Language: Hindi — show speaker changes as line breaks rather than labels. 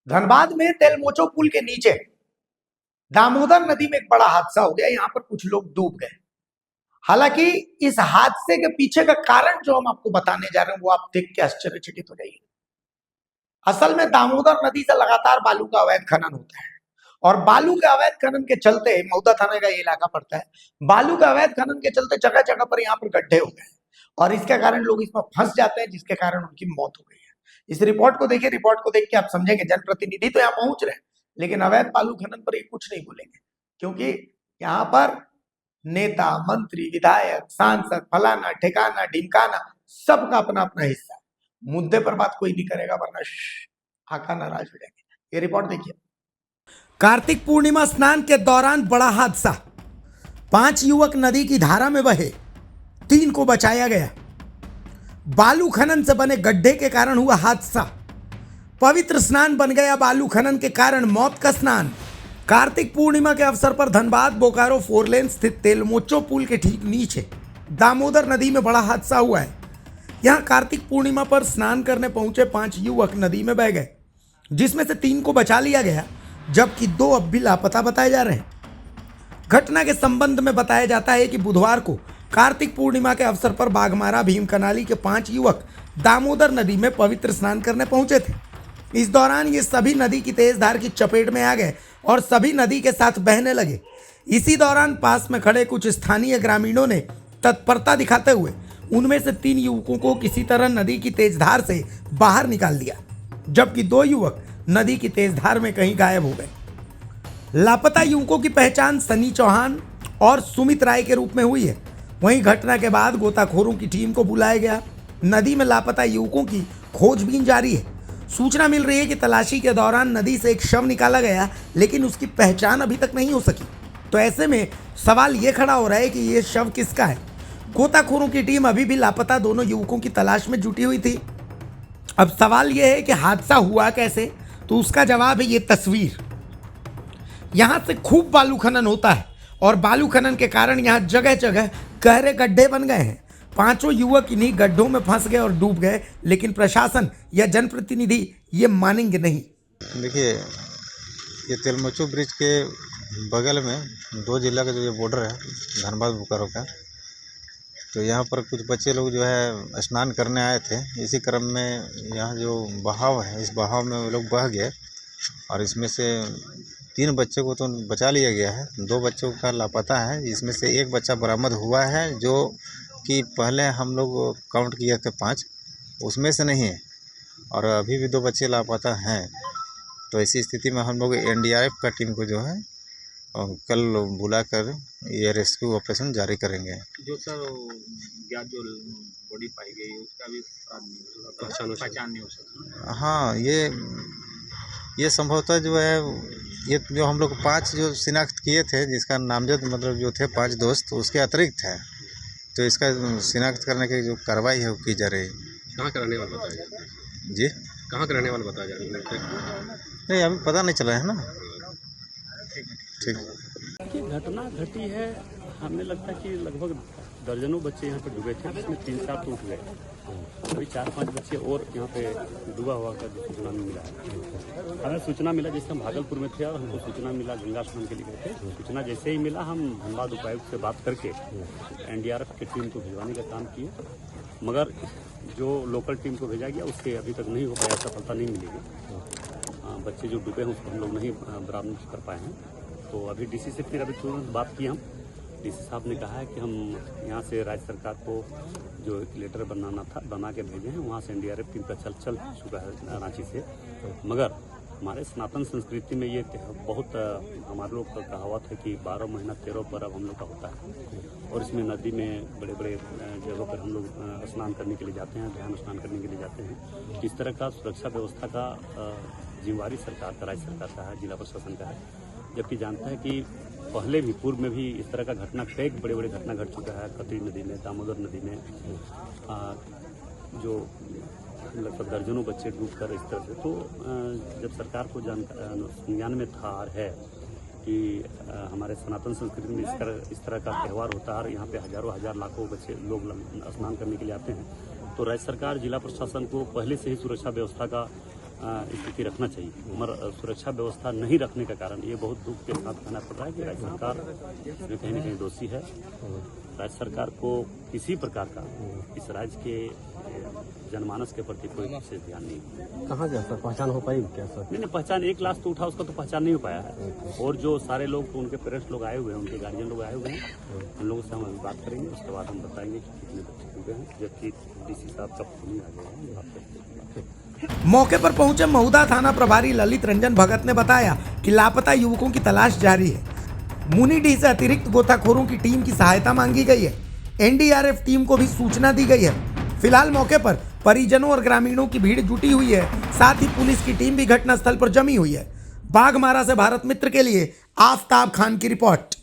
धनबाद में तेलमोचो पुल के नीचे दामोदर नदी में एक बड़ा हादसा हो गया। यहां पर कुछ लोग डूब गए। हालांकि इस हादसे के पीछे का कारण जो हम आपको बताने जा रहे हैं वो आप देख के आश्चर्यचकित हो जाइए। असल में दामोदर नदी से लगातार बालू का अवैध खनन होता है और बालू के अवैध खनन के चलते मऊदा थाने का ये इलाका पड़ता है। बालू के अवैध खनन के चलते जगह जगह पर यहाँ पर गड्ढे हो गए और इसके कारण लोग इसमें फंस जाते हैं, जिसके कारण उनकी मौत हो गई है। इस रिपोर्ट को देखिए। रिपोर्ट को देख के आप समझेंगे जनप्रतिनिधि तो यहाँ पहुंच रहे हैं लेकिन अवैध बालू खनन पर ये कुछ नहीं बोलेंगे, क्योंकि यहाँ पर नेता, मंत्री, विधायक, सांसद, फलाना ठिकाना ढिमकाना सबका अपना अपना हिस्सा है। मुद्दे पर बात कोई नहीं करेगा वरना आका नाराज हो जाएंगे। ये रिपोर्ट देखिए। कार्तिक पूर्णिमा स्नान के दौरान बड़ा हादसा। 5 युवक नदी की धारा में बहे, 3 को बचाया गया। बालू खनन से बने गड्ढे के कारण हुआ हादसा। पवित्र स्नान बन गया बालू खनन के कारण मौत का स्नान। कार्तिक पूर्णिमा के अवसर पर धनबाद बोकारो 4 लेन स्थित तेलमोचो पुल के ठीक नीचे दामोदर नदी में बड़ा हादसा हुआ है। यहां कार्तिक पूर्णिमा पर स्नान करने पहुंचे 5 युवक नदी में बह गए, जिसमें से 3 को बचा लिया गया, जबकि 2 अब भी लापता बताए जा रहे हैं। घटना के संबंध में बताया जाता है कि बुधवार को कार्तिक पूर्णिमा के अवसर पर बाघमारा भीम कनाली के 5 युवक दामोदर नदी में पवित्र स्नान करने पहुंचे थे। इस दौरान ये सभी नदी की तेज धार की चपेट में आ गए और सभी नदी के साथ बहने लगे। इसी दौरान पास में खड़े कुछ स्थानीय ग्रामीणों ने तत्परता दिखाते हुए उनमें से 3 युवकों को किसी तरह नदी की तेज धार से बाहर निकाल दिया, जबकि 2 युवक नदी की तेज धार में कहीं गायब हो गए। लापता युवकों की पहचान सनी चौहान और सुमित राय के रूप में हुई है। वहीं घटना के बाद गोताखोरों की टीम को बुलाया गया। नदी में लापता युवकों की खोजबीन जारी है। सूचना मिल रही है कि तलाशी के दौरान नदी से एक शव निकाला गया, लेकिन उसकी पहचान अभी तक नहीं हो सकी। तो ऐसे में सवाल ये खड़ा हो रहा है कि ये शव किसका है। गोताखोरों की टीम अभी भी लापता दोनों युवकों की तलाश में जुटी हुई थी। अब सवाल यह है कि हादसा हुआ कैसे, तो उसका जवाब है ये तस्वीर। यहां से खूब बालू खनन होता है और बालू खनन के कारण यहां जगह जगह गहरे गड्ढे बन गए हैं। 5 युवक इन्हीं गड्ढों में फंस गए और डूब गए, लेकिन प्रशासन या जनप्रतिनिधि ये मानेंगे नहीं।
देखिए, ये तेलमोचो ब्रिज के बगल में 2 जिला का जो ये बॉर्डर है धनबाद बोकारो का, तो यहाँ पर कुछ बच्चे लोग जो है स्नान करने आए थे। इसी क्रम में यहाँ जो बहाव है, इस बहाव में वो लोग बह गए और इसमें से 3 बच्चों को तो बचा लिया गया है, 2 बच्चों का लापता है। इसमें से एक बच्चा बरामद हुआ है जो कि पहले हम लोग काउंट किए थे 5, उसमें से नहीं है और अभी भी 2 बच्चे लापता हैं। तो ऐसी स्थिति में हम लोग एनडीआरएफ का टीम को जो है कल बुलाकर ये रेस्क्यू ऑपरेशन जारी करेंगे।
जो सर ज्ञात जो बॉडी पाई गई है उसका भी पहचान नहीं हो सकता।
हाँ, ये संभवतः जो है ये जो हम लोग 5 जो शिनाख्त किए थे, जिसका नामजद मतलब जो थे 5 दोस्त, उसके अतिरिक्त है। तो इसका शिनाख्त करने की जो कार्रवाई है वो की जा रही है।
कहाँ का रहने वाला बताया जा रहा है?
जी,
कहाँ का रहने वाला बताया जा रहा है?
नहीं अभी पता नहीं चला है ना। ठीक।
कि घटना घटी है, हमें लगता है कि लगभग दर्जनों बच्चे यहाँ पे डूबे थे, जिसमें 3-4 टूट गए। अभी 4-5 बच्चे और यहाँ पे डूबा हुआ का सूचना मिला है। हमें सूचना मिला जैसे हम भागलपुर में थे और हमको सूचना मिला, गंगा स्नान के लिए गए थे। सूचना जैसे ही मिला हम धनबाद उपायुक्त से बात करके एनडीआरएफ की टीम को भिजवाने का काम किए, मगर जो लोकल टीम को भेजा गया उससे अभी तक नहीं हो पाया, सफलता नहीं मिलेगी। बच्चे जो डूबे हैं उसको हम लोग नहीं बरामद कर पाए हैं। तो अभी डीसी से फिर अभी तुरंत बात की हम। डीसी साहब ने कहा है कि हम यहाँ से राज्य सरकार को जो एक लेटर बनाना था बना के भेजे हैं, वहाँ से एनडीआरएफ टीम का चल चुका है रांची से। मगर हमारे सनातन संस्कृति में ये बहुत हमारे लोग का कहावत है कि 12 महीना 13 पर्व हम लोग का होता है और इसमें नदी में बड़े बड़े जगहों पर हम लोग स्नान करने के लिए जाते हैं, ध्यान स्नान करने के लिए जाते हैं। इस तरह का सुरक्षा व्यवस्था का जिम्मेवारी सरकार का, राज्य सरकार का है, जिला प्रशासन का है। जबकि जानता है कि पहले भी पूर्व में भी इस तरह का घटना, कई बड़े बड़े घटना घट चुका है। कतरी नदी में, दामोदर नदी में जो लगभग दर्जनों बच्चे डूब कर इस तरह से। तो जब सरकार को संज्ञान में था है कि हमारे सनातन संस्कृति में इस तरह का त्यौहार होता है और यहाँ पे हजारों हजार लाखों बच्चे लोग स्नान करने के लिए आते हैं, तो राज्य सरकार जिला प्रशासन को पहले से ही सुरक्षा व्यवस्था का स्थिति रखना चाहिए, मगर सुरक्षा व्यवस्था नहीं रखने का कारण ये बहुत दुख के साथ कहना पड़ रहा है कि राज्य सरकार इसमें कहीं न कहीं दोषी है। राज्य सरकार को किसी प्रकार का इस राज्य के जनमानस के प्रति कोई विशेष ध्यान नहीं।
कहाँ गया सर, पहचान हो पाई क्या सर?
नहीं, पहचान एक लाश तो उठा, उसका तो पहचान नहीं हो पाया है। और जो सारे लोग, उनके पेरेंट्स लोग आए हुए हैं, उनके गार्जियन लोग आए हुए हैं, उन लोगों से हम अभी बात करेंगे, उसके बाद हम बताएंगे कि कितने बच्चे डूबे हैं, जबकि डीसी साहब का फोन ही आ गया है।
मौके पर पहुंचे महुदा थाना प्रभारी ललित रंजन भगत ने बताया कि लापता युवकों की तलाश जारी है। मुनीडीह से अतिरिक्त गोताखोरों की टीम की सहायता मांगी गई है। एनडीआरएफ टीम को भी सूचना दी गई है। फिलहाल मौके पर परिजनों और ग्रामीणों की भीड़ जुटी हुई है। साथ ही पुलिस की टीम भी घटनास्थल पर जमी हुई है। बाघमारा से भारत मित्र के लिए आफताब खान की रिपोर्ट।